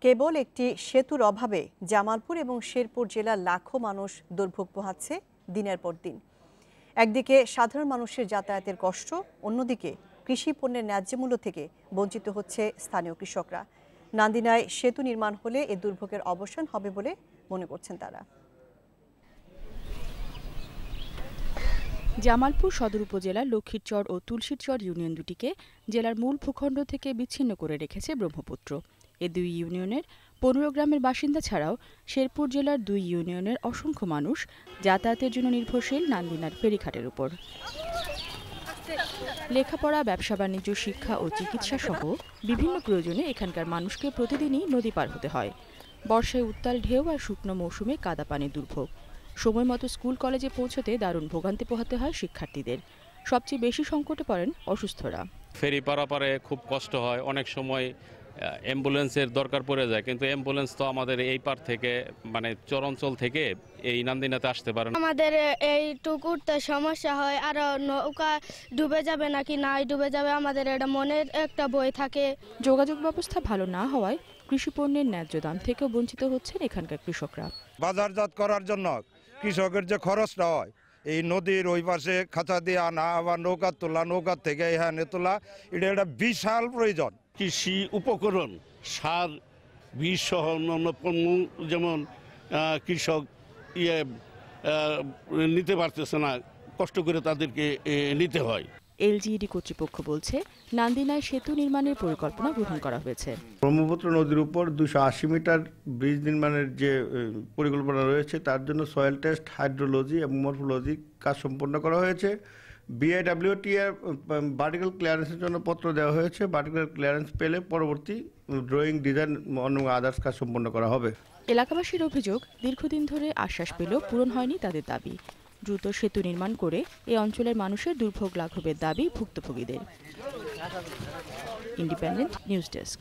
কেবল একটি সেতুর অভাবে জামালপুর এবং শেরপুর জেলার লাখো মানুষ দুর্ভোগ পোহাচ্ছে দিনের পর দিন। একদিকে সাধারণ মানুষের যাতায়াতের কষ্ট, অন্যদিকে কৃষি পণ্যের ন্যায্য মূল্য থেকে বঞ্চিত হচ্ছে স্থানীয় কৃষকরা। নান্দিনায় সেতু নির্মাণ হলে এ দুর্ভোগের অবসান হবে বলে মনে করছেন তারা। জামালপুর সদর উপজেলার লক্ষ্মীরচর ও তুলসীরচর ইউনিয়ন দুটিকে জেলার মূল ভূখণ্ড থেকে বিচ্ছিন্ন করে রেখেছে ব্রহ্মপুত্র। এ দুই ইউনিয়নের 15 গ্রামের বাসিন্দা ছাড়াও শেরপুর জেলার 2 ইউনিয়নের অসংখ্য মানুষ যাতায়াতের জন্য নির্ভরশীল নান্দিনার ফেরিঘাটের উপর। লেখাপড়া, ব্যবসা বাণিজ্য, শিক্ষা ও চিকিৎসা সহ বিভিন্ন প্রয়োজনে এখানকার মানুষকে প্রতিদিনই নদী পার হতে হয়। বর্ষায় উত্তাল ঢেউ আর শুকনো মৌসুমে কাদা পানির দুর্ভোগ। সময় মতো স্কুল কলেজে পৌঁছতে দারুণ ভোগান্তি পোহাতে হয় শিক্ষার্থীদের। সবচেয়ে বেশি সংকটে পড়েন অসুস্থরা। ফেরি পারাপারে খুব কষ্ট হয়, অনেক সময় অ্যাম্বুলেন্সের দরকার পড়ে যায়, কিন্তু অ্যাম্বুলেন্স তো আমাদের এই পার থেকে মানে চরাঞ্চল থেকে এই নান্দিনাতে আসতে পারে না। আমাদের এইটুকু উঠতে সমস্যা হয়, আর নৌকা ডুবে যাবে নাকি নাই ডুবে যাবে, আমাদের এটা মনের একটা ভয় থাকে। যোগাযোগ ব্যবস্থা ভালো না হওয়ায় কৃষি পণ্যের ন্যায্য দাম থেকেও বঞ্চিত হচ্ছেন এখানকার কৃষকরা। বাজারজাত করার জন্য কৃষকের যে খরচটা হয়, এই নদীর ওই পাশে খাঁচা দিয়ে আনা, আবার নৌকা তোলা, নৌকার থেকে এখানে তোলা, এটা একটা বিশাল প্রয়োজন। কৃষি উপকরণ, সার, বীজ সহ অন্যান্য পণ্য যেমন কৃষক নিতে পারতেছে না, কষ্ট করে তাদেরকে নিতে হয়। এলজিইডি কর্তৃপক্ষ বলছে, নান্দিনায় সেতু নির্মাণের পরিকল্পনা গ্রহণ করা হয়েছে। ব্রহ্মপুত্র নদীর উপর 280 মিটার ব্রিজ নির্মাণের যে পরিকল্পনা রয়েছে তার জন্য সয়েল টেস্ট, হাইড্রোলজি এবং মরফোলজি কাজ সম্পন্ন করা হয়েছে। BIWT এর ভার্টিক্যাল ক্লিয়ারেন্সের জন্য পত্র দেওয়া হয়েছে। ভার্টিক্যাল ক্লিয়ারেন্স পেলে পরবর্তী ড্রয়িং, ডিজাইন অন্য আদার্স কাজ সম্পন্ন করা হবে। এলাকাবাসীর অভিযোগ, দীর্ঘদিন ধরে আশ্বাস পেলেও পূরণ হয়নি তাদের দাবি। দ্রুত সেতু নির্মাণ করে এই অঞ্চলের মানুষের দুর্ভোগ লাঘবের দাবি ভুক্তভোগীদের। Independent News desk.